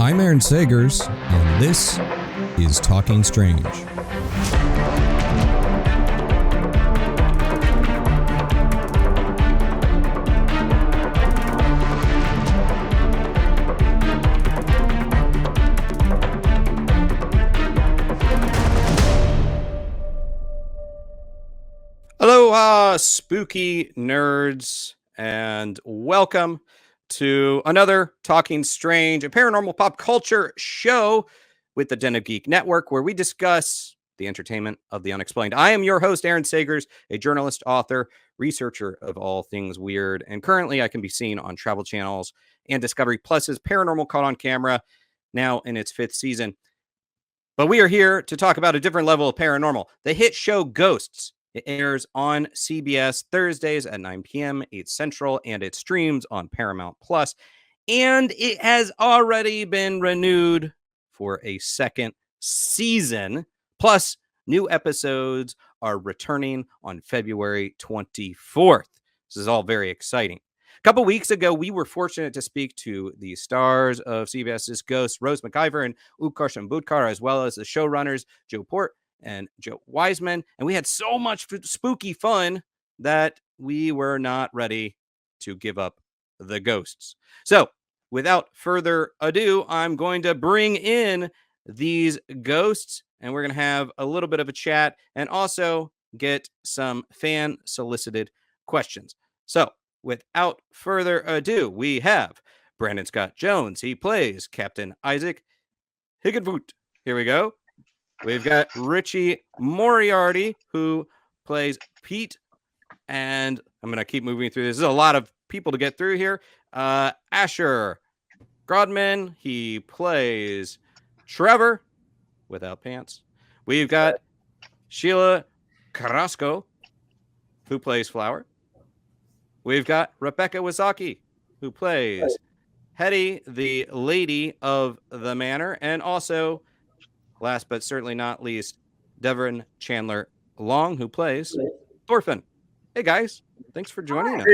I'm Aaron Sagers, and this is Talking Strange. Aloha, spooky nerds, and welcome to another Talking Strange, a paranormal pop culture show with the Den of Geek network, where we discuss the entertainment of the unexplained. I am your host, Aaron Sagers, a journalist, author, researcher of all things weird, and currently I can be seen on Travel Channel's and Discovery Plus's Paranormal Caught On Camera, now in its 5th season. But we are here to talk about a different level of paranormal, the hit show Ghosts. It airs on CBS Thursdays at 9 p.m., 8 Central, and it streams on Paramount Plus. And it has already been renewed for a 2nd season. Plus, new episodes are returning on February 24th. This is all very exciting. A couple weeks ago, we were fortunate to speak to the stars of CBS's Ghosts, Rose McIver and Utkarsh Ambudkar, as well as the showrunners, Joe Port and Joe Wiseman, and we had so much spooky fun that we were not ready to give up the ghosts. So, without further ado, I'm going to bring in these ghosts, and we're going to have a little bit of a chat and also get some fan-solicited questions. So, without further ado, we have Brandon Scott Jones. He plays Captain Isaac Higginfoot. Here we go. We've got Richie Moriarty, who plays Pete, and I'm going to keep moving through this. There's a lot of people to get through here. Asher Grodman, he plays Trevor, without pants. We've got Sheila Carrasco, who plays Flower. We've got Rebecca Wisocky, who plays Hetty, the lady of the manor, and also, last but certainly not least, Devan Chandler Long, who plays Thorfinn. Hey guys, thanks for joining us.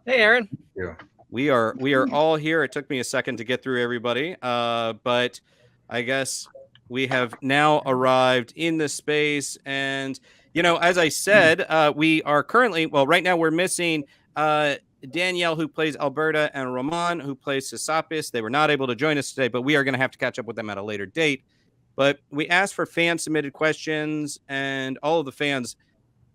Hey Aaron. Yeah. We are all here. It took me a second to get through everybody, but I guess we have now arrived in the space. And as I said, we are currently, right now we're missing Danielle, who plays Alberta, and Roman, who plays Sisapis. They were not able to join us today, but we are going to have to catch up with them at a later date. But we asked for fan-submitted questions, and all of the fans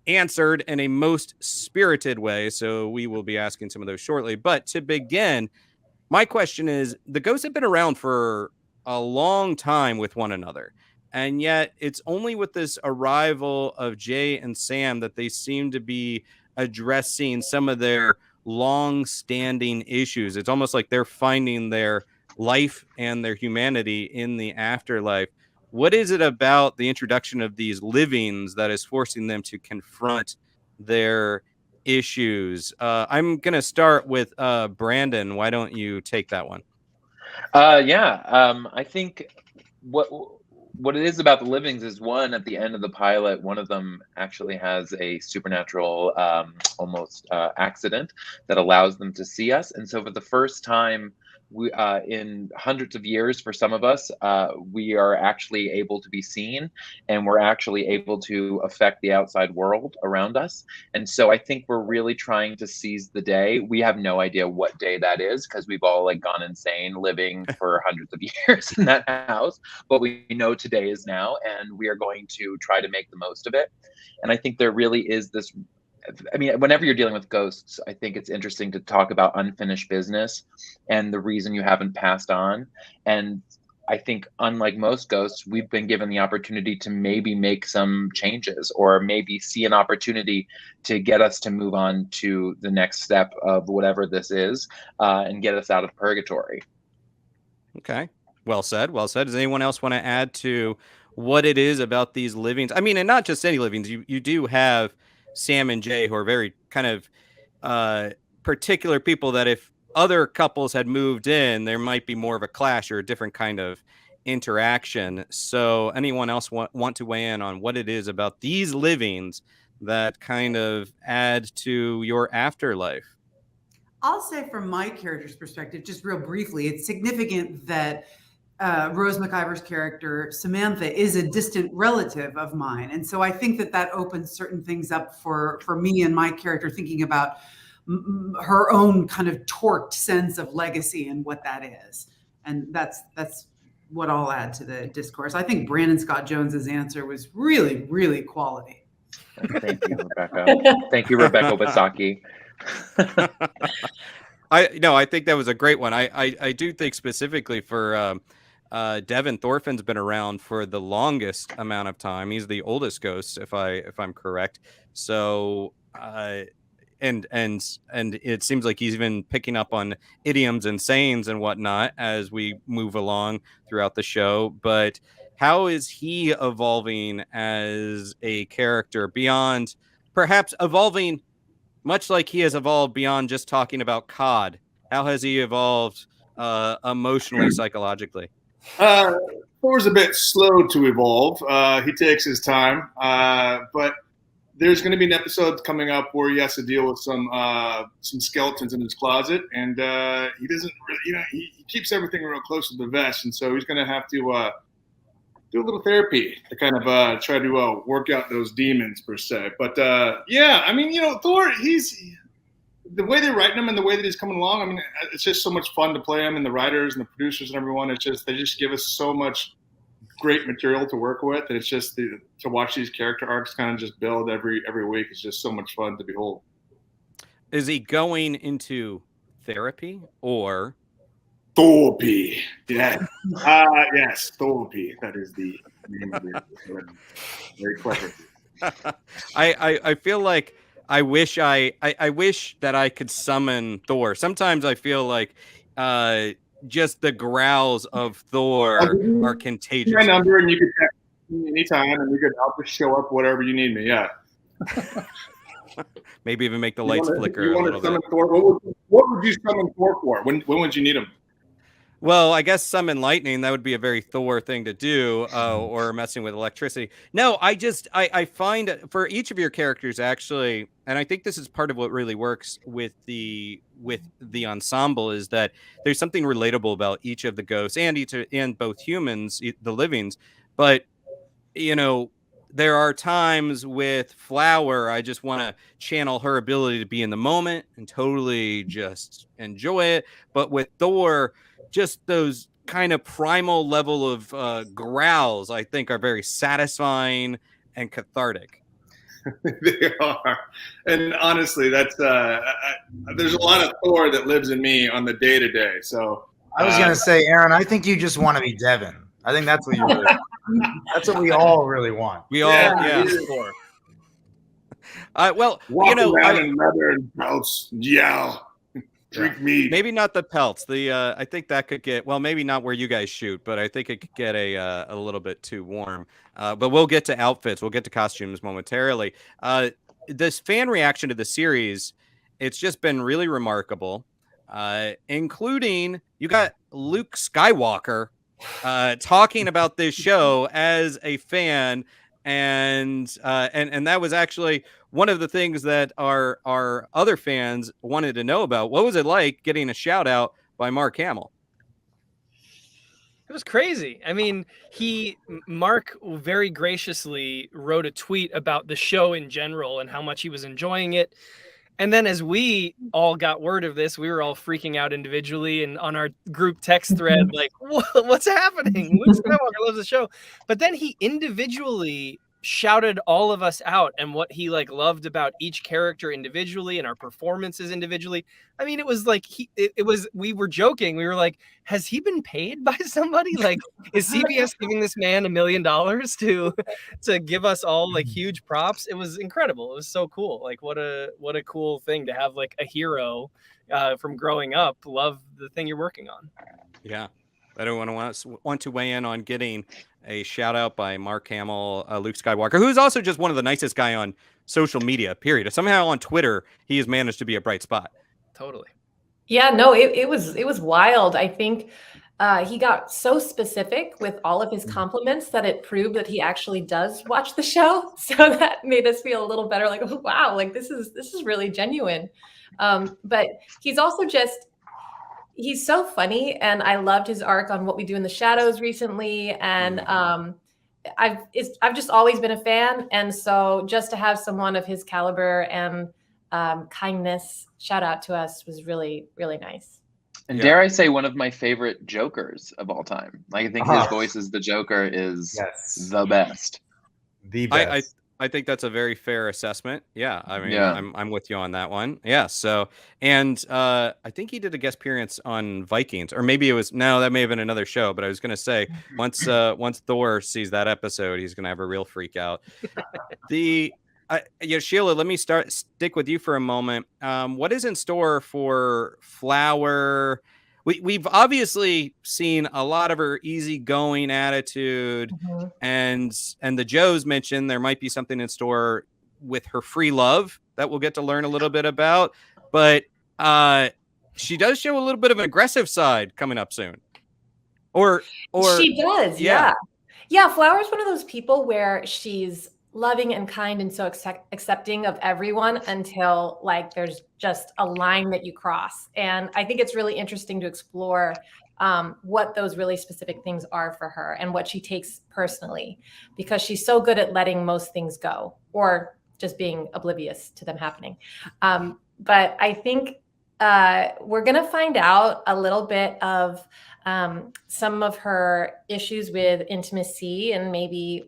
answered in a most spirited way, so we will be asking some of those shortly. But to begin, my question is, the ghosts have been around for a long time with one another, and yet it's only with this arrival of Jay and Sam that they seem to be addressing some of their long-standing issues. It's almost like they're finding their life and their humanity in the afterlife. What is it about the introduction of these livings that is forcing them to confront their issues? I'm going to start with Brandon. Why don't you take that one? I think what it is about the livings is, one, at the end of the pilot, one of them actually has a supernatural almost accident that allows them to see us. And so for the first time, we in hundreds of years, for some of us, we are actually able to be seen, and we're actually able to affect the outside world around us. And so I think we're really trying to seize the day. We have no idea what day that is, because we've all gone insane living for hundreds of years in that house. But we know today is now, and we are going to try to make the most of it. And I think there really is this. I mean, whenever you're dealing with ghosts, I think it's interesting to talk about unfinished business and the reason you haven't passed on. And I think, unlike most ghosts, we've been given the opportunity to maybe make some changes, or maybe see an opportunity to get us to move on to the next step of whatever this is, and get us out of purgatory. Okay. Well said. Well said. Does anyone else want to add to what it is about these livings? I mean, and not just any livings. You do have Sam and Jay, who are very kind of particular people that if other couples had moved in, there might be more of a clash or a different kind of interaction. So anyone else want to weigh in on what it is about these livings that kind of add to your afterlife? I'll say from my character's perspective, just real briefly, it's significant that Rose McIver's character, Samantha, is a distant relative of mine. And so I think that opens certain things up for me and my character, thinking about her own kind of torqued sense of legacy and what that is. And that's what I'll add to the discourse. I think Brandon Scott Jones's answer was really, really quality. Thank you, Rebecca. Thank you, Rebecca Wisocky. I think that was a great one. I do think specifically for Devan, Thorfinn's been around for the longest amount of time. He's the oldest ghost, if I'm correct. So and it seems like he's been picking up on idioms and sayings and whatnot as we move along throughout the show. But how is he evolving as a character beyond perhaps evolving, much like he has evolved beyond just talking about COD? How has he evolved emotionally, psychologically? Thor's a bit slow to evolve. He takes his time, but there's going to be an episode coming up where he has to deal with some skeletons in his closet, and he doesn't really, he keeps everything real close to the vest, and so he's going to have to do a little therapy to kind of try to work out those demons per se. But yeah, I mean, Thor, he's the way they're writing him and the way that he's coming along. I mean, it's just so much fun to play him, and the writers and the producers and everyone. They just give us so much great material to work with, and it's just to watch these character arcs kind of just build every week. It's just so much fun to behold. Is he going into therapy or therapy? Yeah, yes, therapy. That is the name of it. Very clever. I feel like I wish that I could summon Thor. Sometimes I feel like just the growls of Thor are contagious. My number, and you can text me anytime, and I'll just show up whatever you need me. Yeah. Maybe even make the lights flicker a little bit. Thor? What would you summon Thor for? When would you need him? Well, I guess summon lightning, that would be a very Thor thing to do, or messing with electricity. No, I find for each of your characters, actually, and I think this is part of what really works with the ensemble, is that there's something relatable about each of the ghosts and both humans, the livings. But, there are times with Flower, I just want to channel her ability to be in the moment and totally just enjoy it. But with Thor, just those kind of primal level of growls, I think, are very satisfying and cathartic. They are. And honestly, that's there's a lot of Thor that lives in me on the day-to-day. So I was going to say, Aaron, I think you just want to be Devan. I think that's what you really want. That's what we all really want. We all, yeah. Well, walk around in leather and belts, yell. Drink meat. Maybe not the pelts. I think that could get, well, maybe not where you guys shoot, but I think it could get a little bit too warm. But we'll get to outfits. We'll get to costumes momentarily. This fan reaction to the series, it's just been really remarkable, including you got Luke Skywalker talking about this show as a fan. And that was actually one of the things that our other fans wanted to know about. What was it like getting a shout out by Mark Hamill? It was crazy. I mean, Mark very graciously wrote a tweet about the show in general and how much he was enjoying it. And then as we all got word of this, we were all freaking out individually and on our group text thread, like, what's happening? Luke Skywalker loves the show. But then he individually shouted all of us out and what he loved about each character individually and our performances individually. I mean, it was like we were joking. We were like, has he been paid by somebody? Like, is CBS giving this man $1 million to give us all huge props? It was incredible. It was so cool. Like, what a cool thing to have a hero from growing up love the thing you're working on. Yeah. I don't want to weigh in on getting a shout out by Mark Hamill, Luke Skywalker, who's also just one of the nicest guy on social media, period. Somehow on Twitter, he has managed to be a bright spot. Totally. Yeah, no, it was wild. I think he got so specific with all of his compliments that it proved that he actually does watch the show. So that made us feel a little better. Like, oh, wow, this is really genuine. But he's also he's so funny, and I loved his arc on What We Do in the Shadows recently, and I've just always been a fan, and so just to have someone of his caliber and kindness shout out to us was really, really nice. And dare I say, one of my favorite Jokers of all time. Like, I think his voice as the Joker is the best. The best. I think that's a very fair assessment. Yeah, I mean, I'm with you on that one. Yeah. So, and I think he did a guest appearance on Vikings, or maybe that may have been another show. But I was gonna say, once Thor sees that episode, he's gonna have a real freak out. Sheila, let me stick with you for a moment. What is in store for Flower? We've obviously seen a lot of her easygoing attitude, and the Joes mentioned there might be something in store with her free love that we'll get to learn a little bit about. But she does show a little bit of an aggressive side coming up soon. Or she does, yeah. Flower's one of those people where she's loving and kind and so accepting of everyone until like there's just a line that you cross. And I think it's really interesting to explore what those really specific things are for her and what she takes personally, because she's so good at letting most things go or just being oblivious to them happening. But I think we're going to find out a little bit of some of her issues with intimacy, and maybe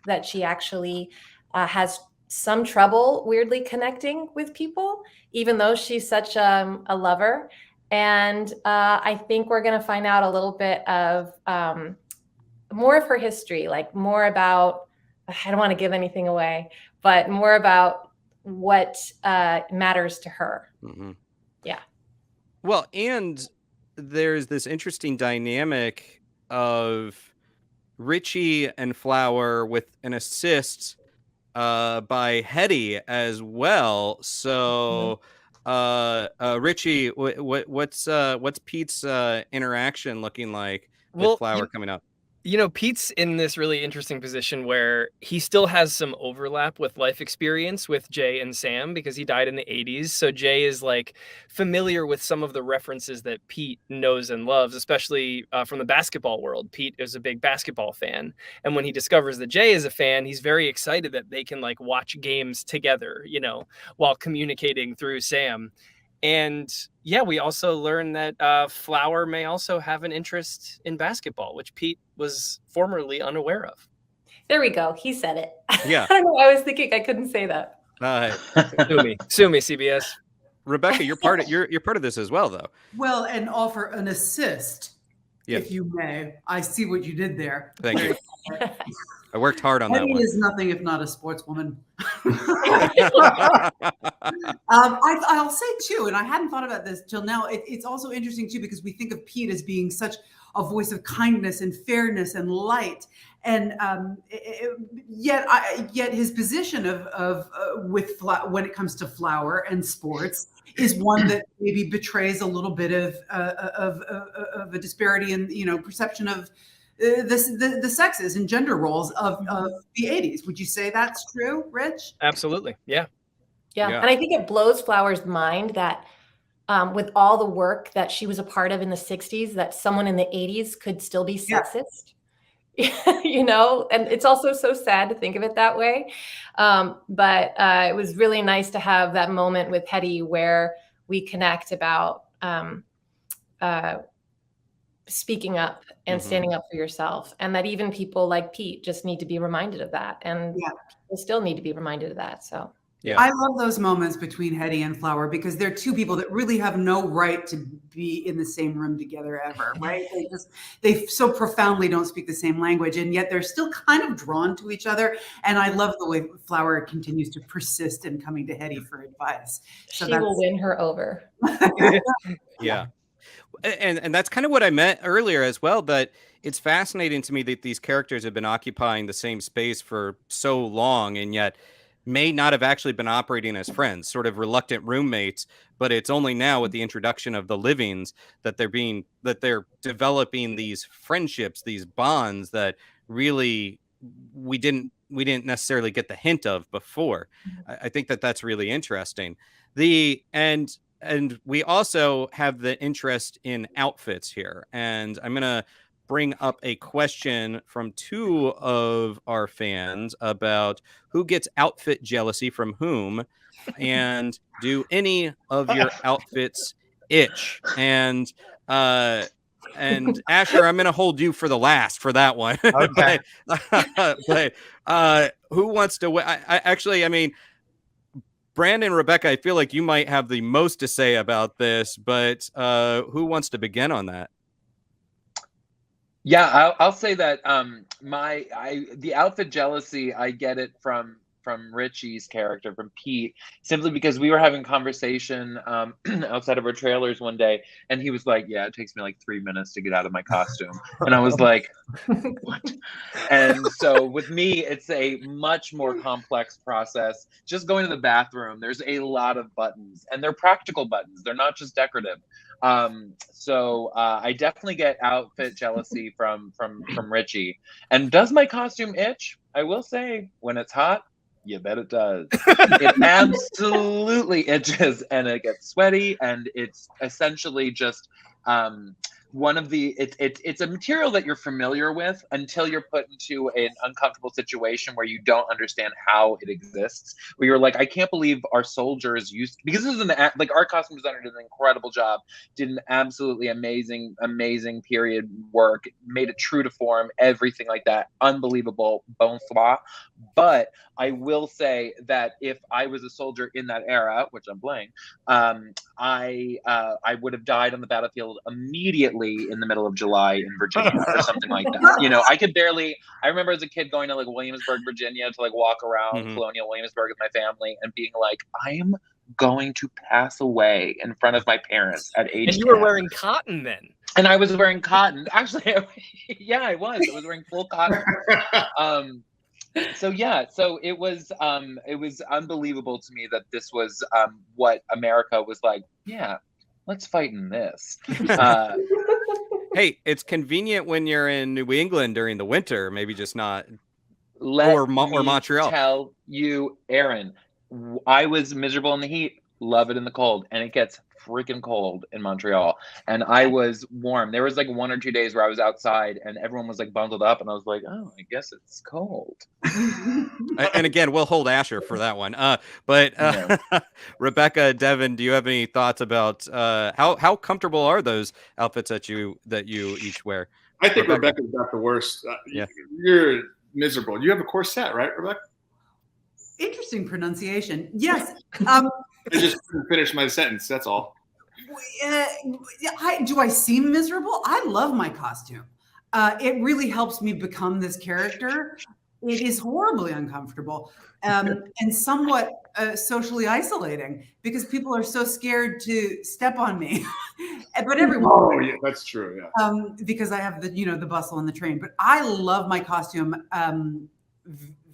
that she actually has some trouble weirdly connecting with people, even though she's such a lover. And I think we're going to find out a little bit of more of her history, like more about, I don't want to give anything away, but more about what matters to her. Yeah. Well, and there's this interesting dynamic of Richie and Flower with an assist by Hetty as well. So Richie, what's Pete's interaction looking like with Flower coming up? Pete's in this really interesting position where he still has some overlap with life experience with Jay and Sam because he died in the 80s. So Jay is like familiar with some of the references that Pete knows and loves, especially from the basketball world. Pete is a big basketball fan. And when he discovers that Jay is a fan, he's very excited that they can like watch games together, while communicating through Sam. And yeah, we also learned that Flower may also have an interest in basketball, which Pete was formerly unaware of. There we go. He said it. Yeah. I don't know. I was thinking I couldn't say that. Sue me, CBS. Rebecca, you're part of this as well, though. Well, and offer an assist, if you may. I see what you did there. Thank you. I worked hard on that one. Is nothing if not a sportswoman. I'll say too, and I hadn't thought about this till now. It's also interesting too because we think of Pete as being such a voice of kindness and fairness and light, and yet his position when it comes to Flower and sports is one that maybe betrays a little bit of a disparity in perception of the sexes and gender roles of the 80s. Would you say that's true, Rich? Absolutely. Yeah. And I think it blows Flower's mind that with all the work that she was a part of in the 60s, that someone in the 80s could still be sexist. And it's also so sad to think of it that way. But it was really nice to have that moment with Hetty where we connect about speaking up and standing up for yourself, and that even people like Pete just need to be reminded of that, and people still need to be reminded of that. So I love those moments between Hetty and Flower because they're two people that really have no right to be in the same room together ever, right? They so profoundly don't speak the same language, and yet they're still kind of drawn to each other. And I love the way Flower continues to persist in coming to Hetty for advice. So she will win her over. Yeah. And that's kind of what I meant earlier as well, but it's fascinating to me that these characters have been occupying the same space for so long and yet may not have actually been operating as friends, sort of reluctant roommates. But it's only now with the introduction of the livings that they're developing these friendships, these bonds that really we didn't necessarily get the hint of before. I think that that's really interesting. And and we also have the interest in outfits here, and I'm gonna bring up a question from two of our fans about who gets outfit jealousy from whom, and do any of your outfits itch? And Asher, I'm gonna hold you for the last for that one. Okay. but who wants to? I mean, Brandon, Rebecca, I feel like you might have the most to say about this, but who wants to begin on that? Yeah, I'll say that the outfit jealousy, I get it from Richie's character, from Pete, simply because we were having conversation outside of our trailers one day, and he was like, "Yeah, it takes me like 3 minutes to get out of my costume," and I was like, "What?" And so with me, it's a much more complex process. Just going to the bathroom, there's a lot of buttons, and they're practical buttons. They're not just decorative. So I definitely get outfit jealousy from Richie. And does my costume itch? I will say, when it's hot, you bet it does. It absolutely itches, and it gets sweaty, and it's essentially just one of the it's a material that you're familiar with until you're put into an uncomfortable situation where you don't understand how it exists, where you're like, I can't believe our soldiers used, because this is like our costume designer did an incredible job, did an absolutely amazing period work, made it true to form, everything like that, unbelievable, bonsoir. But I will say that if I was a soldier in that era, which I'm playing, I would have died on the battlefield immediately in the middle of July in Virginia or something like that. You know, I remember as a kid going to like Williamsburg, Virginia to like walk around Colonial Williamsburg with my family and being like, I am going to pass away in front of my parents at age 10. And you were wearing cotton then. And I was wearing cotton. Actually, yeah, I was wearing full cotton. So it was unbelievable to me that this was what America was like, yeah, let's fight in this. Hey, it's convenient when you're in New England during the winter, maybe just not or Montreal. Tell you, Aaron, I was miserable in the heat, love it in the cold, and it gets freaking cold in Montreal, and I was warm. There was like 1 or 2 days where I was outside and everyone was like bundled up, and I was like, oh, I guess it's cold. And again, we'll hold Asher for that one. But Rebecca, Devan, do you have any thoughts about how comfortable are those outfits that you each wear? I think Rebecca's got the worst. You're miserable. You have a corset, right, Rebecca? Interesting pronunciation. Yes. I just couldn't finish my sentence. That's all. Do I seem miserable? I love my costume. It really helps me become this character. It is horribly uncomfortable and somewhat socially isolating because people are so scared to step on me. But everyone. Oh, yeah, that's true. Yeah. Because I have the bustle and the train. But I love my costume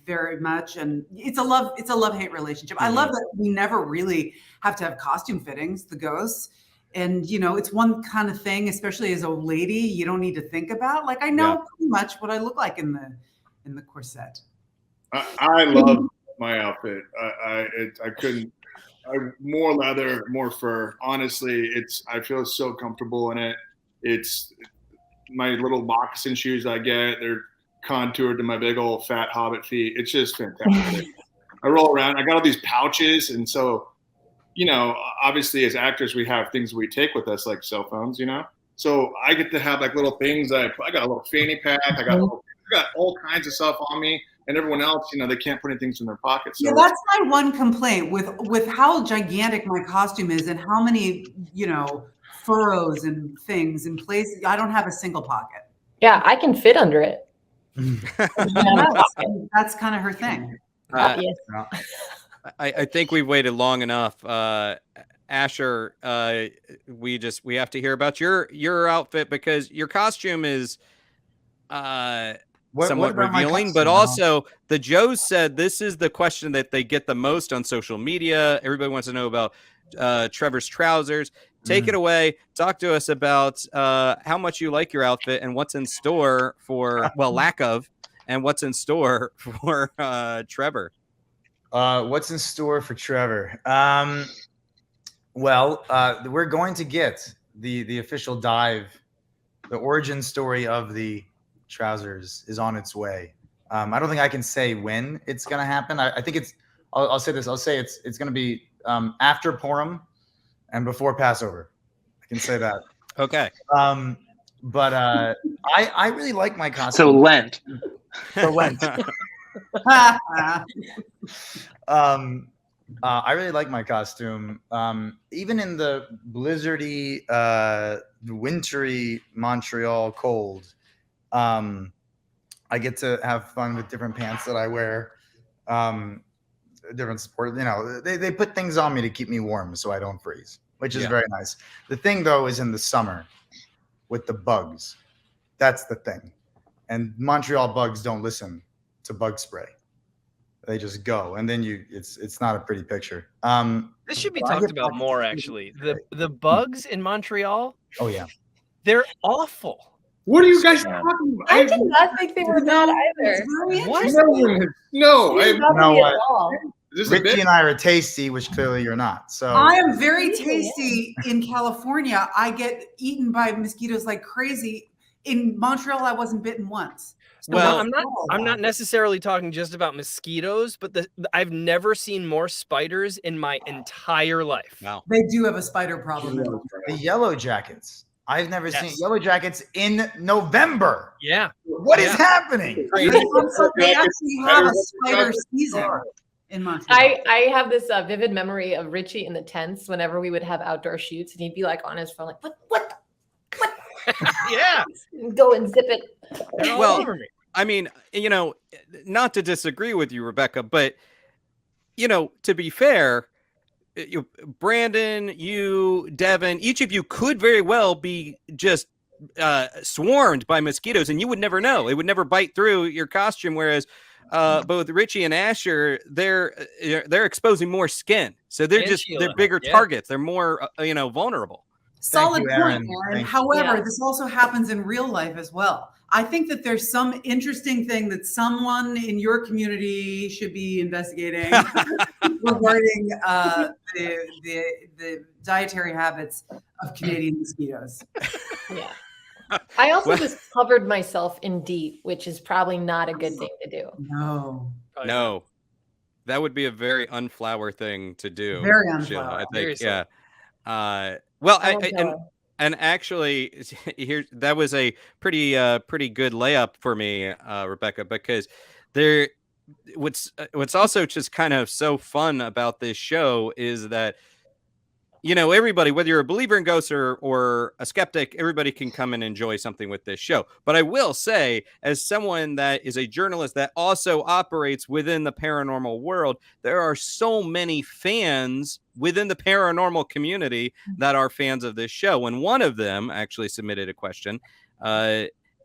very much, and it's a love-hate relationship. I love that we never really have to have costume fittings, the ghosts, and it's one kind of thing, especially as a lady, you don't need to think about. Like, I know pretty much what I look like in the corset. I love my outfit. I couldn't. More leather, more fur. Honestly, I feel so comfortable in it. It's my little moccasin shoes I get. They're contoured to my big old fat hobbit feet. It's just fantastic. I roll around. I got all these pouches, and so obviously as actors we have things we take with us like cell phones. So I get to have like little things. I got a little fanny pack. I got all kinds of stuff on me, and everyone else, they can't put any things in their pockets. So that's my one complaint with how gigantic my costume is and how many furrows and things in place. I don't have a single pocket. Yeah, I can fit under it. That's kind of her thing. I think we've waited long enough. Asher, we have to hear about your outfit because your costume is somewhat revealing, but also the Joes said this is the question that they get the most on social media. Everybody wants to know about Trevor's trousers. Take it away. Talk to us about how much you like your outfit and what's in store for, lack of, and what's in store for Trevor. What's in store for Trevor? Well, we're going to get the official dive. The origin story of the trousers is on its way. I don't think I can say when it's going to happen. I think it's. I'll say this. I'll say it's going to be after Purim and before Passover. I can say that. Okay. But I really like my costume. So Lent. For Lent. I really like my costume. Even in the blizzardy, wintry Montreal cold, I get to have fun with different pants that I wear. Different sport, they put things on me to keep me warm so I don't freeze, which is very nice. The thing though is in the summer with the bugs. That's the thing. And Montreal bugs don't listen to bug spray. They just go, and then it's not a pretty picture. This should be talked about more, actually. The bugs in Montreal. Oh yeah, they're awful. What are you guys talking about? I did not think they were bad either. What? No, I Not know me what? at all. Richie and I are tasty, which clearly you're not. So I am very tasty in California. I get eaten by mosquitoes like crazy. In Montreal, I wasn't bitten once. So Well, I'm not necessarily talking just about mosquitoes, but I've never seen more spiders in my entire life. Wow. they do have a spider problem. the yellow jackets. I've never seen yellow jackets in November. Yeah. What is happening? They actually have a spider season in Montreal. I have this vivid memory of Richie in the tents whenever we would have outdoor shoots, and he'd be like on his phone, like, what? Yeah. Go and zip it. They're all Well, over me. I mean, not to disagree with you, Rebecca, but to be fair, Brandon, you, Devan, each of you could very well be just swarmed by mosquitoes, and you would never know. It would never bite through your costume. Whereas both Richie and Asher, they're exposing more skin, so they're bigger targets. They're more vulnerable. Solid you, point, Aaron. Aaron. Thank you. However, Yeah. this also happens in real life as well. I think that there's some interesting thing that someone in your community should be investigating regarding the dietary habits of Canadian mosquitoes. Yeah. I also just covered myself in DEET, which is probably not a good thing to do. No. No, that would be a very unflower thing to do. Very Sheila, unflower. I think. Seriously. Yeah. I And actually, that was a pretty good layup for me, Rebecca, because what's also just kind of so fun about this show is that everybody, whether you're a believer in ghosts or a skeptic, everybody can come and enjoy something with this show. But I will say, as someone that is a journalist that also operates within the paranormal world, there are so many fans within the paranormal community that are fans of this show. And one of them actually submitted a question.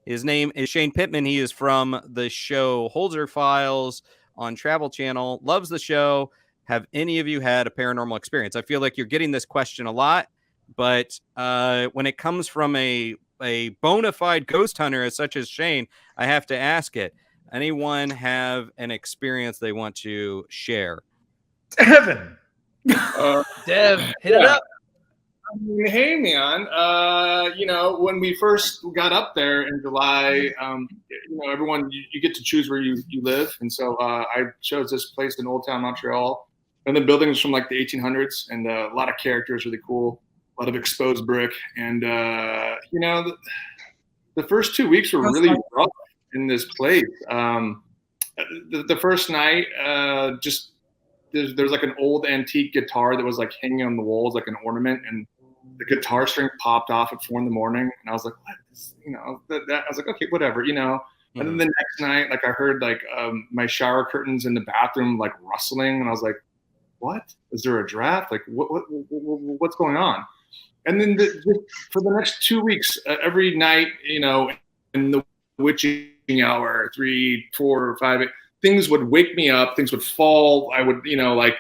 His name is Shane Pittman. He is from the show Holzer Files on Travel Channel. Loves the show. Have any of you had a paranormal experience? I feel like you're getting this question a lot, but when it comes from a bona fide ghost hunter such as Shane, I have to ask it. Anyone have an experience they want to share? Devan. Dev, hit it up. Hey, man. When we first got up there in July, everyone, you get to choose where you live. And so I chose this place in Old Town Montreal. And the building was from like the 1800s, and a lot of characters, really cool, a lot of exposed brick. And, the first 2 weeks were really rough in this place. The first night, there's like an old antique guitar that was like hanging on the walls like an ornament, and the guitar string popped off at 4 a.m. And I was like, what? I was like, okay, whatever, And then the next night, like I heard like my shower curtains in the bathroom like rustling, and I was like, what? Is there a draft? Like what's going on? And then for the next 2 weeks, every night, in the witching hour, 3, 4, 5, 8, things would wake me up. Things would fall. I would, like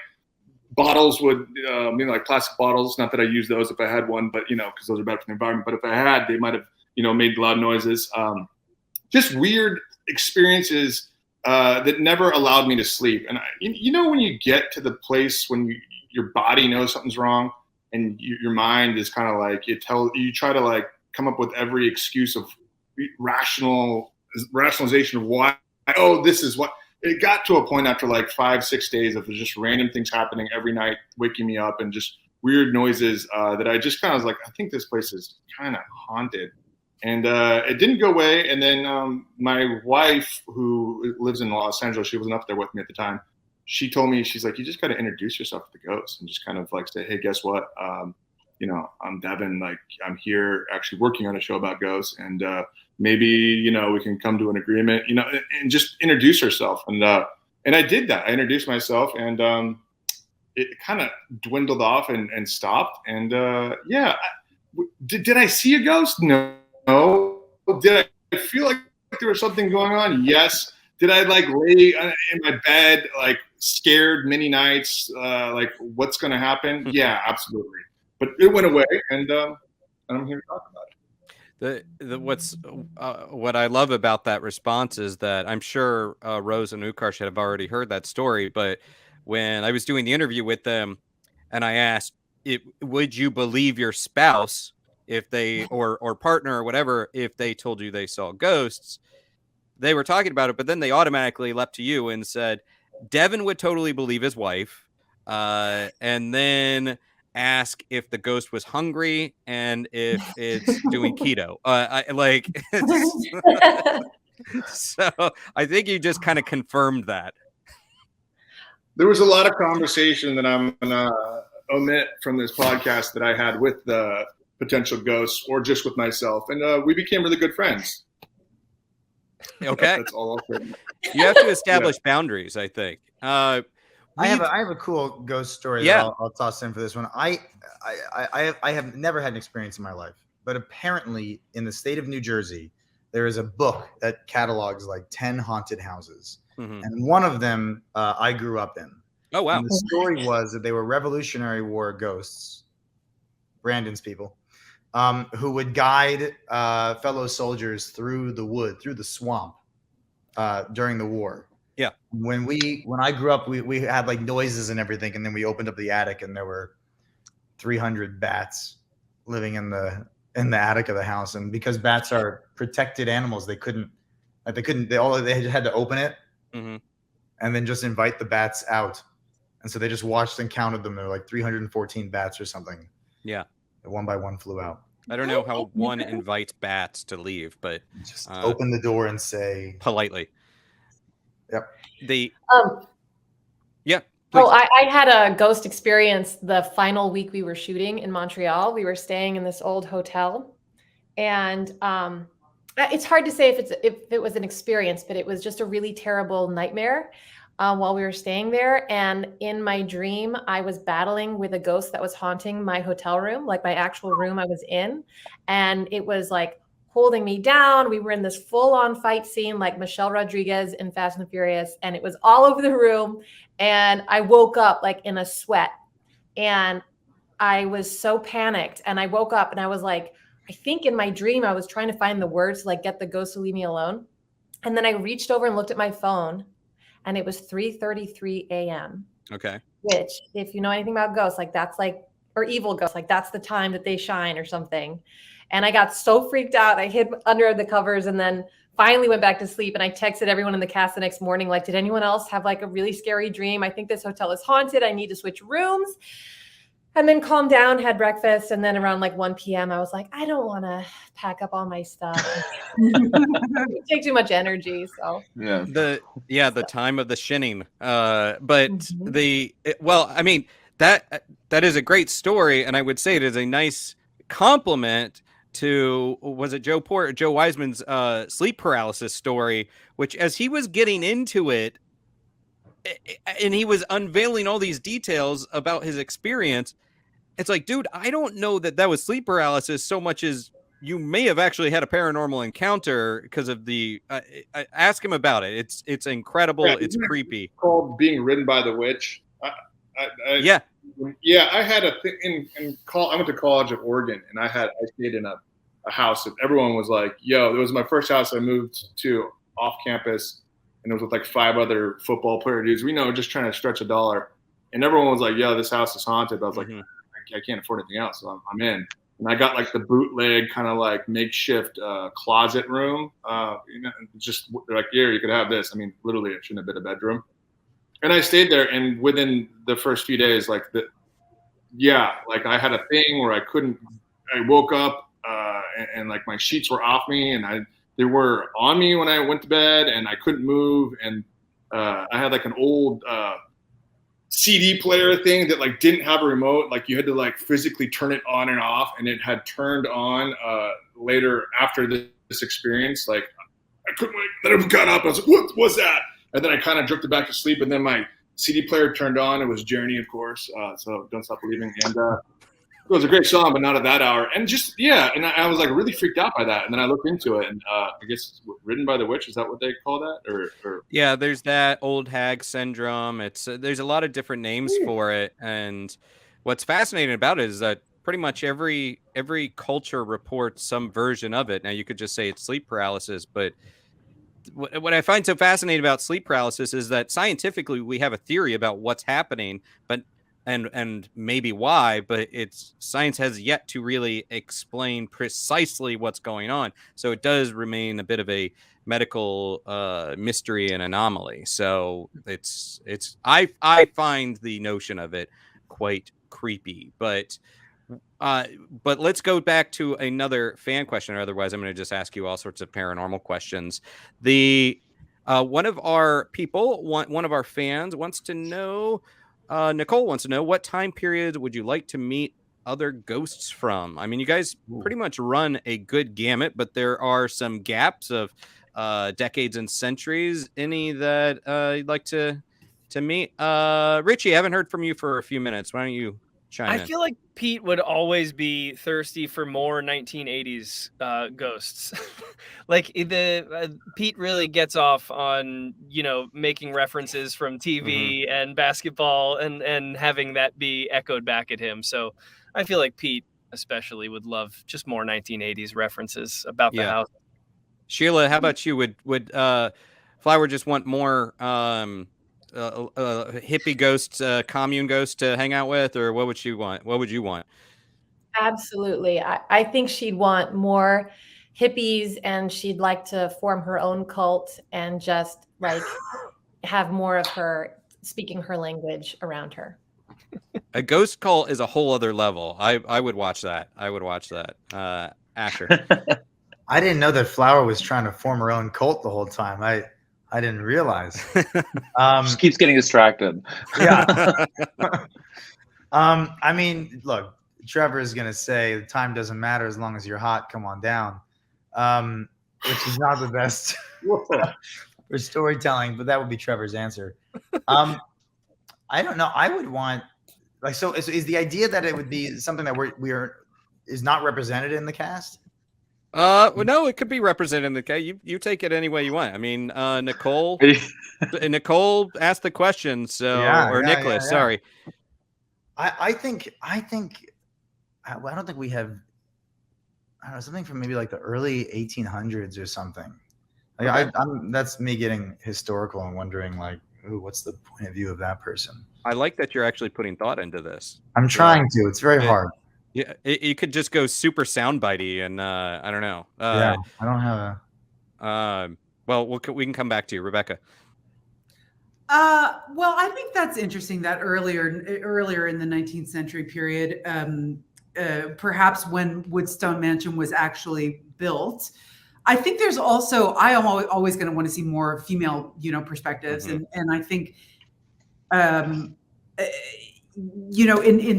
bottles would, like plastic bottles. Not that I use those if I had one, but because those are bad for the environment. But if I had, they might have, made loud noises. Just weird experiences that never allowed me to sleep. And when you get to the place when your body knows something's wrong, and your mind is kind of like, you try to like come up with every excuse of rationalization of why, this is what. It got to a point after like 5-6 days of just random things happening every night, waking me up, and just weird noises that I just kind of was like, I think this place is kind of haunted. And it didn't go away. And then my wife, who lives in Los Angeles, she wasn't up there with me at the time. She told me, she's like, you just got to introduce yourself to the ghosts and just kind of like say, hey, guess what? I'm Devan. Like, I'm here actually working on a show about ghosts, and maybe we can come to an agreement. And just introduce herself. And I did that. I introduced myself, and it kind of dwindled off and stopped. And did I see a ghost? No. Did I feel like there was something going on? Yes. Did I like lay in my bed like scared many nights? Like, what's going to happen? Yeah, absolutely. But it went away, and I'm here to talk about it. What I love about that response is that I'm sure Rose and Ukarsh have already heard that story, but when I was doing the interview with them and I asked, would you believe your spouse if they or partner or whatever if they told you they saw ghosts, they were talking about it, but then they automatically leapt to you and said Devan would totally believe his wife, and then ask if the ghost was hungry and if it's doing keto. So I think you just kind of confirmed that. There was a lot of conversation that I'm gonna omit from this podcast that I had with the potential ghosts or just with myself, and we became really good friends. Okay, that's all I'll say. You have to establish boundaries, I think. I have a cool ghost story that I'll toss in for this one. I have never had an experience in my life, but apparently in the state of New Jersey, there is a book that catalogs like 10 haunted houses. Mm-hmm. And one of them I grew up in. Oh, wow. And the story was that they were Revolutionary War ghosts, Brandon's people, who would guide fellow soldiers through the wood, through the swamp during the war. Yeah. When I grew up, we had like noises and everything, and then we opened up the attic, and there were 300 bats living in the attic of the house. And because bats are protected animals, they had to open it, mm-hmm. and then just invite the bats out. And so they just watched and counted them. There were like 314 bats or something. Yeah. And one by one flew out. I don't know how one invites bats to leave, but just open the door and say politely. Yep. Yeah. Oh, I had a ghost experience the final week we were shooting in Montreal. We were staying in this old hotel, and it's hard to say if it was an experience, but it was just a really terrible nightmare while we were staying there. And in my dream, I was battling with a ghost that was haunting my hotel room, like my actual room I was in, and it was like holding me down. We were in this full-on fight scene like Michelle Rodriguez in Fast and the Furious, and it was all over the room. And I woke up like in a sweat, and I was so panicked. And I woke up and I was like, I think in my dream, I was trying to find the words to like get the ghost to leave me alone. And then I reached over and looked at my phone, and it was 3:33 a.m. Okay. Which, if you know anything about ghosts, like that's like, or evil ghosts, like that's the time that they shine or something. And I got so freaked out. I hid under the covers and then finally went back to sleep. And I texted everyone in the cast the next morning, like, did anyone else have like a really scary dream? I think this hotel is haunted. I need to switch rooms. And then calmed down, had breakfast. And then around like 1 p.m., I was like, I don't want to pack up all my stuff. It takes too much energy. So the time of the shinning. That is a great story. And I would say it is a nice compliment to, was it Joe Wiseman's sleep paralysis story, which as he was getting into it and he was unveiling all these details about his experience, it's like, dude, I don't know that was sleep paralysis so much as you may have actually had a paranormal encounter because of the ask him about it. It's incredible. Yeah, it's creepy. Called being ridden by the witch. Yeah, I had a thing I went to college at Oregon, and I stayed in a house that everyone was like, yo, it was my first house I moved to off campus, and it was with like 5 other football player dudes. We know, just trying to stretch a dollar. And everyone was like, yo, this house is haunted. But I was like, I can't afford anything else, so I'm in. And I got like the bootleg kind of like makeshift closet room. Just they're like, here, you could have this. I mean, literally, it shouldn't have been a bedroom. And I stayed there, and within the first few days, like like I had a thing where I woke up and like my sheets were off me, and they were on me when I went to bed, and I couldn't move. And I had like an old CD player thing that like didn't have a remote. Like you had to like physically turn it on and off, and it had turned on later after this experience. Like I couldn't wait. Then I got up. I was like, what was that? And then I kind of drifted back to sleep, and then my CD player turned on. It was Journey, of course. So Don't Stop Believing. And it was a great song, but not at that hour. And just, and I was like really freaked out by that. And then I looked into it, and I guess Ridden by the Witch, is that what they call that? Or Yeah, there's that old hag syndrome. It's there's a lot of different names for it. And what's fascinating about it is that pretty much every culture reports some version of it. Now you could just say it's sleep paralysis, but what I find so fascinating about sleep paralysis is that scientifically we have a theory about what's happening, but and maybe why, but science has yet to really explain precisely what's going on. So it does remain a bit of a medical mystery and anomaly. So I find the notion of it quite creepy, but let's go back to another fan question, or otherwise I'm going to just ask you all sorts of paranormal questions. One of our people, one of our fans wants to know, Nicole wants to know, what time period would you like to meet other ghosts from? I mean, you guys pretty much run a good gamut, but there are some gaps of decades and centuries. Any that you'd like to meet? Richie, I haven't heard from you for a few minutes. Why don't you chime in? I feel like Pete would always be thirsty for more 1980s ghosts. Like Pete really gets off on, making references from TV and basketball and having that be echoed back at him. So I feel like Pete especially would love just more 1980s references about the house. Sheila, how about you? Would Flower just want more hippie ghosts, commune ghosts to hang out with, or what would she want? What would you want? Absolutely. I think she'd want more hippies, and she'd like to form her own cult and just like have more of her speaking her language around her. A ghost cult is a whole other level. I would watch that. Asher. I didn't know that Flower was trying to form her own cult the whole time. I didn't realize. Just keeps getting distracted. Yeah. I mean, look, Trevor is going to say the time doesn't matter as long as you're hot. Come on down. Which is not the best for storytelling, but that would be Trevor's answer. I don't know. I would want, like, so is the idea that it would be something that is not represented in the cast? Well, no, it could be represented in the case. You take it any way you want. I mean, Nicole asked the question, so Nicholas, sorry. I don't think we have. I don't know, something from maybe like the early 1800s or something. Like that's me getting historical and wondering, like, ooh, what's the point of view of that person? I like that you're actually putting thought into this. I'm trying to. It's very hard. Yeah, you could just go super soundbitey, and I don't know. I don't have a. Well, we can come back to you, Rebecca. Well, I think that's interesting that earlier in the 19th century period, perhaps when Woodstone Mansion was actually built. I think there's also, I am always going to want to see more female, perspectives. And I think, in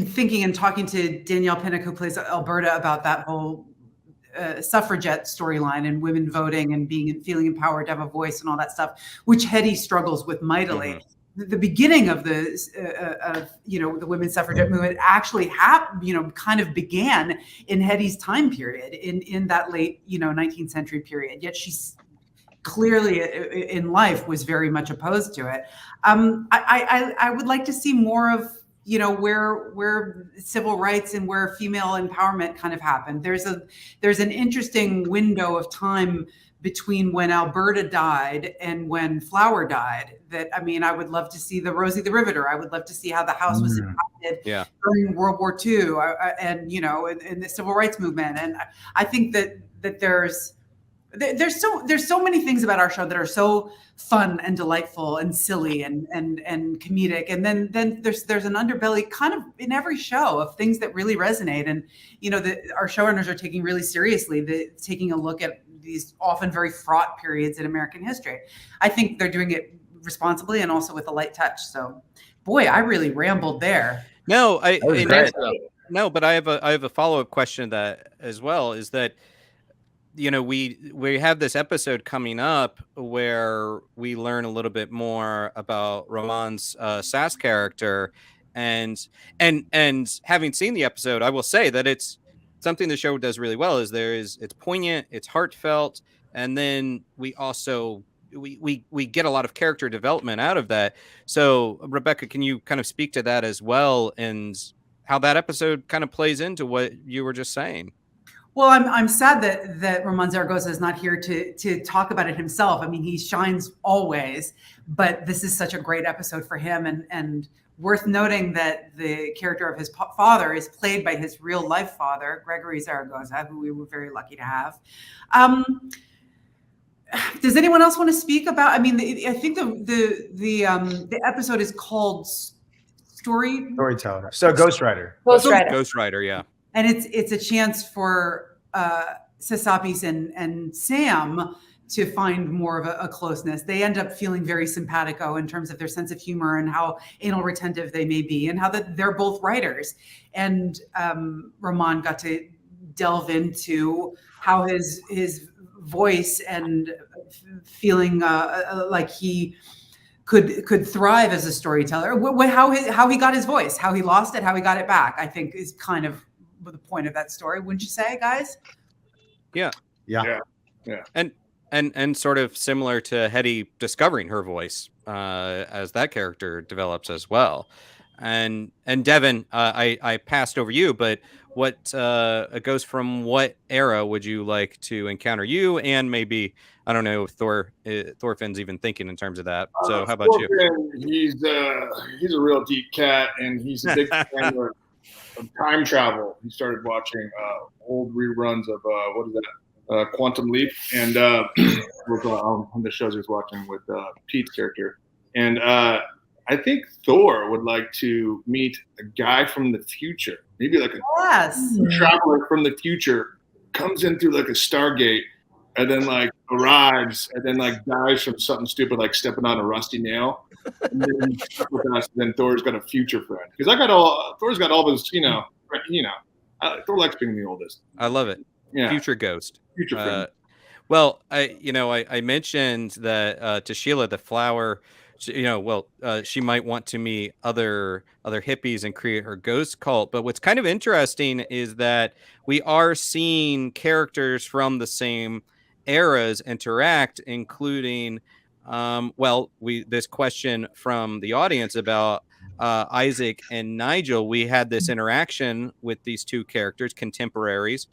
thinking and talking to Danielle Pinnock, who plays Alberta, about that whole suffragette storyline and women voting and feeling empowered to have a voice and all that stuff, which Hetty struggles with mightily. The beginning of the women's suffragette movement actually kind of began in Hetty's time period in that late 19th century period. Yet she's clearly in life was very much opposed to it. I would like to see more of where civil rights and where female empowerment kind of happened. There's an interesting window of time between when Alberta died and when Flower died. That, I mean, I would love to see the Rosie the Riveter. I would love to see how the house was impacted during World War II and, you know, in the civil rights movement. And I think that there's so many things about our show that are so fun and delightful and silly and comedic. And then there's an underbelly kind of in every show of things that really resonate. And, you know, our showrunners are taking really seriously taking a look at these often very fraught periods in American history. I think they're doing it responsibly and also with a light touch. So, boy, I really rambled there. No, No, but I have a follow-up question to that as well, is that, you know, we have this episode coming up where we learn a little bit more about Roman's Sass character, and having seen the episode, I will say that it's something the show does really well. It's poignant, it's heartfelt, and then we also we get a lot of character development out of that. So, Rebecca, can you kind of speak to that as well, and how that episode kind of plays into what you were just saying? Well, I'm sad that Roman Zaragoza is not here to talk about it himself. I mean, he shines always, but this is such a great episode for him, and worth noting that the character of his father is played by his real life father, Gregory Zaragoza, who we were very lucky to have. Does anyone else want to speak about? I mean, I think the episode is called Storyteller. So Ghostwriter. Ghostwriter, yeah. And it's a chance for Sasapis and Sam to find more of a closeness. They end up feeling very simpatico in terms of their sense of humor and how anal retentive they may be, and how that they're both writers. And Roman got to delve into how his voice and feeling like he could thrive as a storyteller. How he got his voice, how he lost it, how he got it back, I think is kind of the point of that story, wouldn't you say, guys? Yeah. And sort of similar to Hetty discovering her voice as that character develops as well. And Devan, I passed over you, but what goes from what era would you like to encounter you, and maybe, I don't know if Thorfinn's even thinking in terms of that. So how about you? He's a real deep cat, and he's a big fan of time travel. He started watching old reruns of what is that? Quantum Leap, and on the shows he was watching with Pete's character. And I think Thor would like to meet a guy from the future, maybe like a traveler from the future, comes in through like a Stargate, and then like arrives, and then like dies from something stupid like stepping on a rusty nail. And then he's stuck with us, and then Thor's got a future friend. Because Thor's got all those, Thor likes being the oldest. I love it. Yeah. Future ghost. Future friend. Well, I mentioned that to Sheila, the flower, she might want to meet other hippies and create her ghost cult. But what's kind of interesting is that we are seeing characters from the same eras interact, including, this question from the audience about Isaac and Nigel. We had this interaction with these two characters, contemporaries.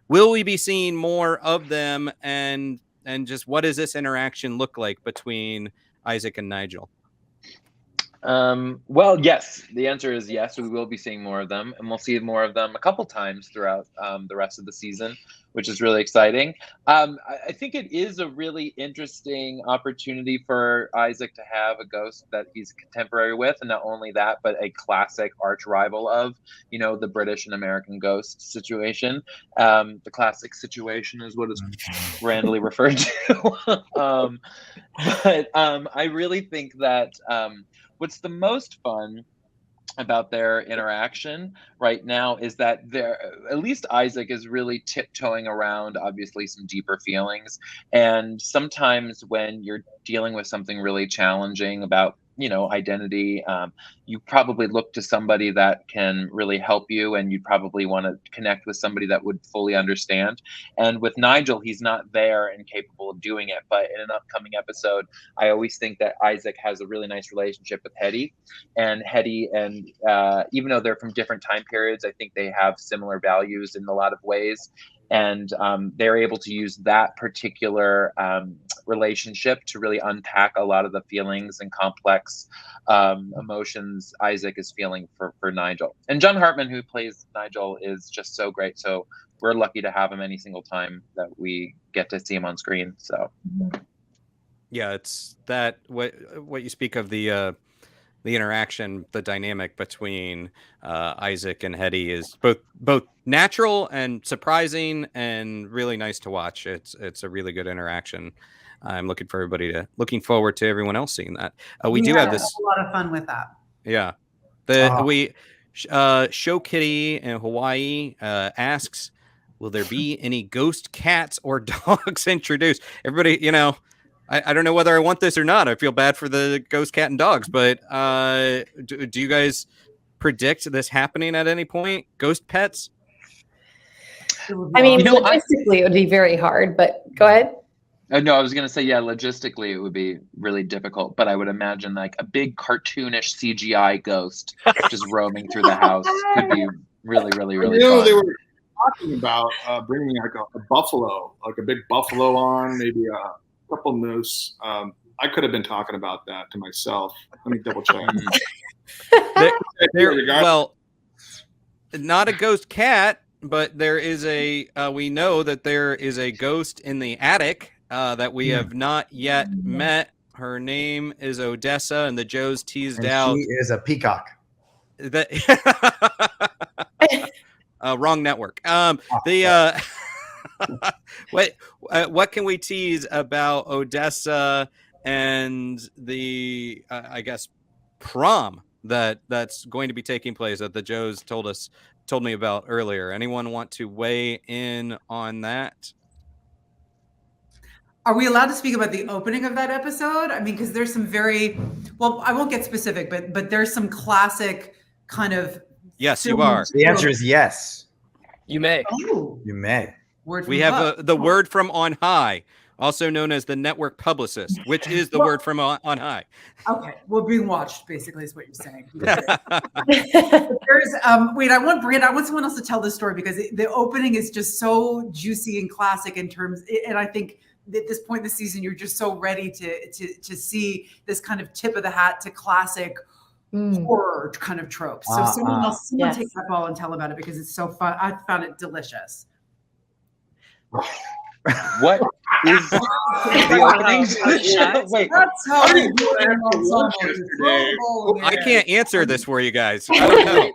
Will we be seeing more of them, and just what does this interaction look like between Isaac and Nigel? Well, yes. The answer is yes. We will be seeing more of them, and we'll see more of them a couple times throughout the rest of the season, which is really exciting. I think it is a really interesting opportunity for Isaac to have a ghost that he's contemporary with, and not only that, but a classic arch rival of, the British and American ghost situation. The classic situation is what is grandly referred to. But I really think that what's the most fun about their interaction right now is that at least Isaac is really tiptoeing around obviously some deeper feelings. And sometimes when you're dealing with something really challenging about identity, you probably look to somebody that can really help you, and you'd probably want to connect with somebody that would fully understand. And with Nigel, he's not there and capable of doing it. But in an upcoming episode, I always think that Isaac has a really nice relationship with Hetty, and even though they're from different time periods, I think they have similar values in a lot of ways. and they're able to use that particular relationship to really unpack a lot of the feelings and complex emotions Isaac is feeling for Nigel. And John Hartman, who plays Nigel, is just so great. So we're lucky to have him any single time that we get to see him on screen. So yeah, it's that what you speak of the interaction, the dynamic between Isaac and Hetty is both natural and surprising and really nice to watch. It's a really good interaction. I'm looking forward to everyone else seeing that. We do have this a lot of fun with that. Yeah, Show Kitty in Hawaii asks, will there be any ghost cats or dogs introduced? Everybody, I don't know whether I want this or not. I feel bad for the ghost cat and dogs, but do you guys predict this happening at any point? Ghost pets? I mean, logistically, it would be very hard, but go ahead. No, I was going to say, yeah, logistically, it would be really difficult, but I would imagine like a big cartoonish CGI ghost just roaming through the house could be really, really, really fun. They were talking about bringing like a buffalo, like a big buffalo on, maybe a couple moose. I could have been talking about that to myself. Let me double check. Well, not a ghost cat, but there is we know that there is a ghost in the attic that we have not yet met. Her name is Odessa, and the Joes teased out. She is a peacock. Wrong network. What can we tease about Odessa and the I guess prom that's going to be taking place that the Joes told me about earlier? Anyone want to weigh in on that? Are we allowed to speak about the opening of that episode? I mean, because there's some I won't get specific, but there's some classic kind of. Yes, you are. The answer is yes. You may. Oh. You may. We have the word from on high, also known as the network publicist, which is the word from on high. Okay, we're being watched, basically, is what you're saying. There's I want someone else to tell this story because the opening is just so juicy and classic in terms, and I think at this point in the season, you're just so ready to see this kind of tip of the hat to classic horror kind of tropes. So someone take that ball and tell about it because it's so fun. I found it delicious. What is the opening to the show? Wait, that's how we do it. I can't answer this for you guys. I don't know.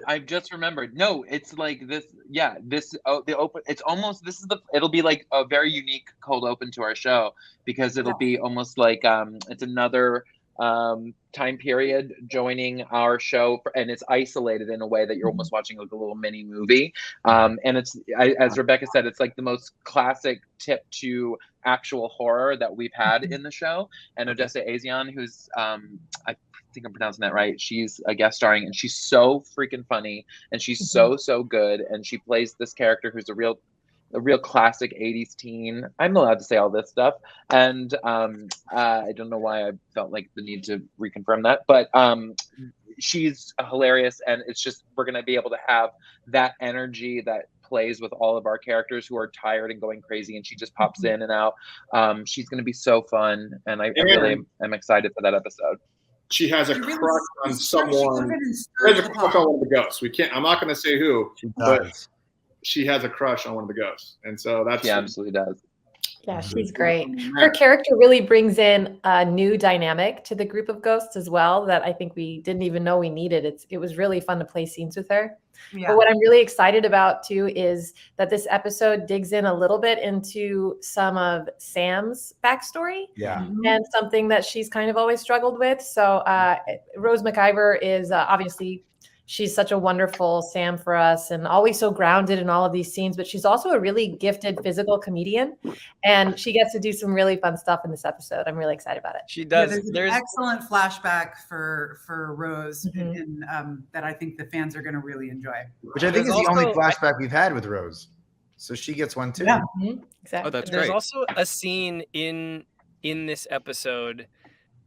I've just remembered. No, it's like this. Yeah, the open. It's almost it'll be like a very unique cold open to our show because it'll be almost like it's another time period joining our show, and it's isolated in a way that you're almost watching like a little mini movie. And it's as Rebecca said, it's like the most classic tip to actual horror that we've had in the show. And Odessa Azion, who's I think I'm pronouncing that right, she's a guest starring, and she's so freaking funny, and she's so good, and she plays this character who's a real classic 80s teen. I'm allowed to say all this stuff, and I don't know why I felt like the need to reconfirm that, but she's hilarious, and it's just we're gonna be able to have that energy that plays with all of our characters who are tired and going crazy, and she just pops in and out. She's gonna be so fun, and I really am excited for that episode. She has a crush on someone. She has a crush on one of the ghosts. I'm not going to say who, but she has a crush on one of the ghosts, and so she absolutely does. Yeah, she's great. Her character really brings in a new dynamic to the group of ghosts as well that I think we didn't even know we needed. It was really fun to play scenes with her. Yeah. But what I'm really excited about too is that this episode digs in a little bit into some of Sam's backstory. Yeah. And something that she's kind of always struggled with. So Rose McIver is obviously, she's such a wonderful Sam for us and always so grounded in all of these scenes, but she's also a really gifted physical comedian, and she gets to do some really fun stuff in this episode. I'm really excited about it. She does. Yeah, there's an excellent flashback for Rose in, that I think the fans are going to really enjoy. Which I think is the only flashback we've had with Rose. So she gets one too. Yeah, exactly. Oh, that's There's great. also a scene in this episode.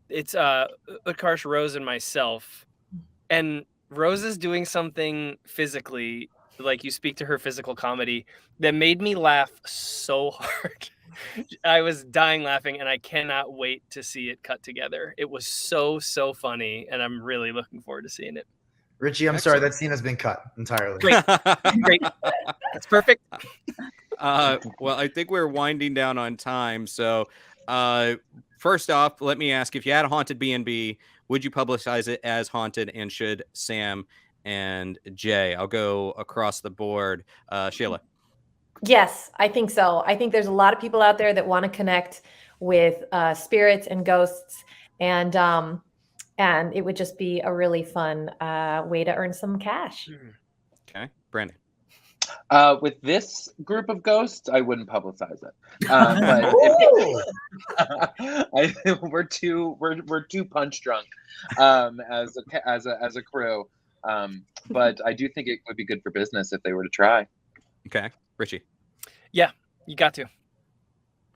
It's Akarsh, Rose, and myself, and Rose is doing something physically like you speak to her physical comedy that made me laugh so hard. I was dying laughing, and I cannot wait to see it cut together. It was so funny, and I'm really looking forward to seeing it. Richie, I'm sorry, that scene has been cut entirely. Great. That's perfect. Well, I think we're winding down on time. So first off, let me ask, if you had a haunted B&B, would you publicize it as haunted, and should Sam and Jay? I'll go across the board. Sheila. Yes, I think so. I think there's a lot of people out there that want to connect with spirits and ghosts, and it would just be a really fun way to earn some cash. Okay, Brandon. With this group of ghosts, I wouldn't publicize it. But we're too punch drunk as a crew. But I do think it would be good for business if they were to try. Okay, Richie. Yeah, you got to.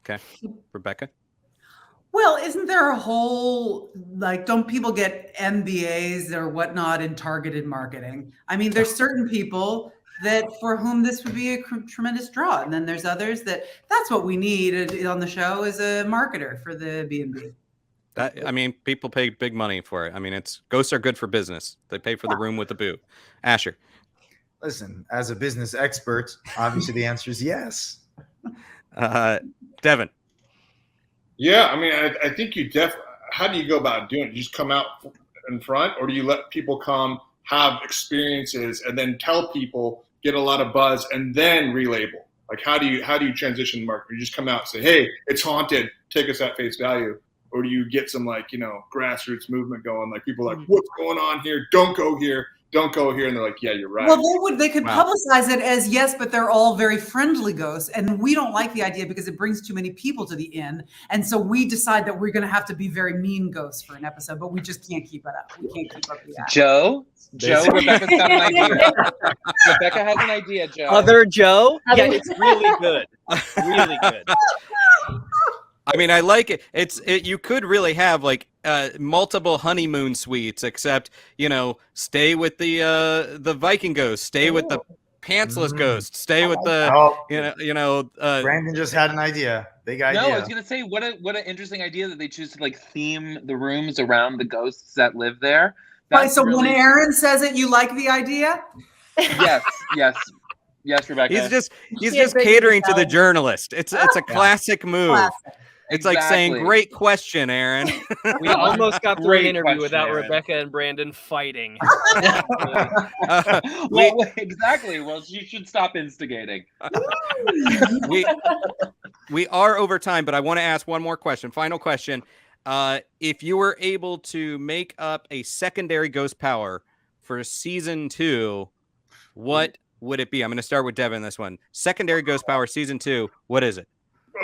Okay, Rebecca. Well, isn't there a whole, like, don't people get MBAs or whatnot in targeted marketing? I mean, there's certain people that for whom this would be a tremendous draw. And then there's others that's what we need on the show, is a marketer for the B&B. I mean, people pay big money for it. I mean, ghosts are good for business. They pay for the room with the boo. Asher. Listen, as a business expert, obviously the answer is yes. Devan. Yeah, I mean, I think how do you go about doing it? You just come out in front, or do you let people come, have experiences, and then tell people, get a lot of buzz, and then relabel? Like, how do you transition the market? You just come out and say, hey, it's haunted, take us at face value. Or do you get some, like, grassroots movement going? Like, people are like, what's going on here? Don't go here. Don't go here. And they're like, yeah, you're right. Well, they could publicize it as, yes, but they're all very friendly ghosts. And we don't like the idea because it brings too many people to the inn. And so we decide that we're going to have to be very mean ghosts for an episode, but we just can't keep it up. We can't keep up with that. Joe, Rebecca's got an idea. Rebecca has an idea, Joe. Other Joe? Yeah, it's really good. Really good. I mean, I like it. You could really have like multiple honeymoon suites, except stay with the Viking ghost, stay with the pantsless ghost, stay with the Brandon just had an idea. Big idea. No, I was gonna say what an interesting idea that they choose to like theme the rooms around the ghosts that live there. Right, so when Aaron says it, you like the idea? Yes, Rebecca. He's just catering to the journalist. It's a classic move. Classic. It's like saying, great question, Aaron. We almost got through an interview without Aaron. Rebecca and Brandon fighting. Exactly. Well, you should stop instigating. We are over time, but I want to ask one more question. Final question. If you were able to make up a secondary ghost power for season 2, what would it be? I'm going to start with Devan this one. Secondary ghost power season 2. What is it?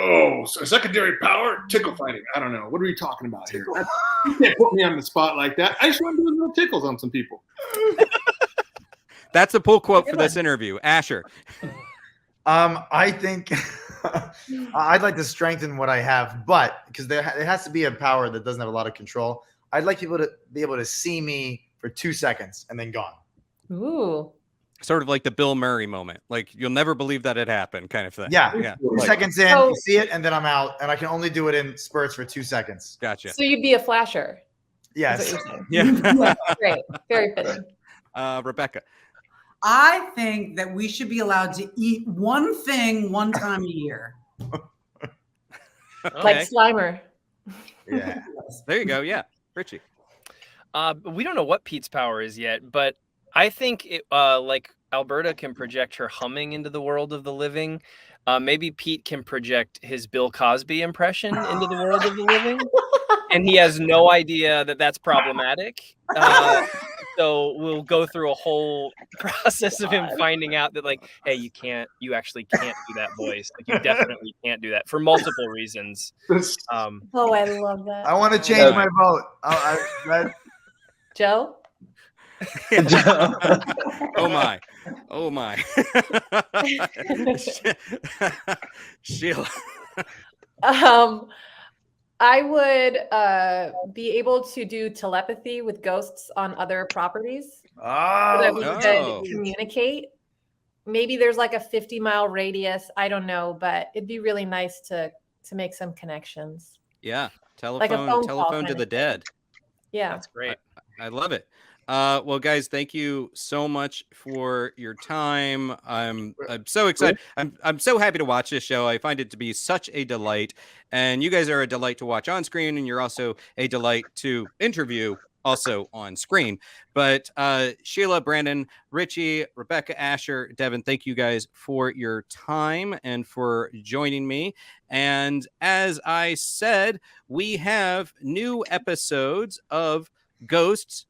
Oh, so secondary power, tickle fighting. I don't know. What are we talking about here? You can't put me on the spot like that. I just want to do little tickles on some people. That's a pull quote for this interview. Asher. I think I'd like to strengthen what I have, but because there has to be a power that doesn't have a lot of control. I'd like people to be able to see me for 2 seconds and then gone. Ooh. Sort of like the Bill Murray moment. Like, you'll never believe that it happened kind of thing. Yeah. 2 seconds in, you see it, and then I'm out. And I can only do it in spurts for 2 seconds. Gotcha. So you'd be a flasher. Yes. Yeah. Great. Very fitting. Rebecca. I think that we should be allowed to eat one thing one time a year. Like Slimer. Yeah. There you go. Yeah. Richie. We don't know what Pete's power is yet, but I think like Alberta can project her humming into the world of the living. Maybe Pete can project his Bill Cosby impression into the world of the living, and he has no idea that that's problematic. So we'll go through a whole process of him finding out that, like, hey, you actually can't do that voice. Like, you definitely can't do that for multiple reasons. Oh, I love that. I want to change my vote. Joe? Oh my. Sheila. I would be able to do telepathy with ghosts on other properties so that we could communicate. maybe there's like a 50-mile radius. I don't know, but it'd be really nice to make some connections. Yeah. Like a phone call Telephone kind to of the thing. dead. Yeah. That's great. I love it. Well, guys, thank you so much for your time. I'm so excited. I'm so happy to watch this show. I find it to be such a delight, and you guys are a delight to watch on screen, and you're also a delight to interview also on screen. But Sheila, Brandon, Richie, Rebecca, Asher, Devan, thank you guys for your time and for joining me. And as I said, we have new episodes of Ghosts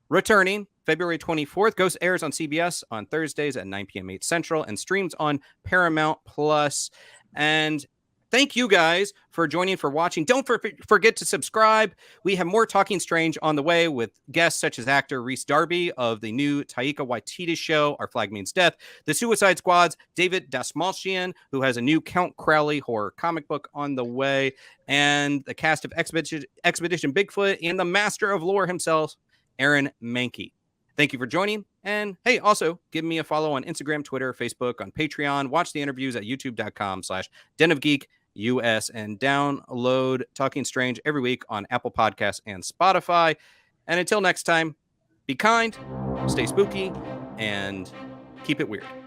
returning February 24th. Ghost airs on CBS on Thursdays at 9 p.m. 8 Central and streams on Paramount Plus. And thank you guys for joining, for watching. Don't forget to subscribe. We have more Talking Strange on the way with guests such as actor Rhys Darby of the new Taika Waititi show, Our Flag Means Death, the Suicide Squad's David Dastmalchian, who has a new Count Crowley horror comic book on the way, and the cast of Expedition Bigfoot and the master of lore himself, Aaron Mankey. Thank you for joining. And hey, also give me a follow on Instagram, Twitter, Facebook, on Patreon. Watch the interviews at youtube.com/Den of Geek US and download Talking Strange every week on Apple Podcasts and Spotify. And until next time, be kind, stay spooky, and keep it weird.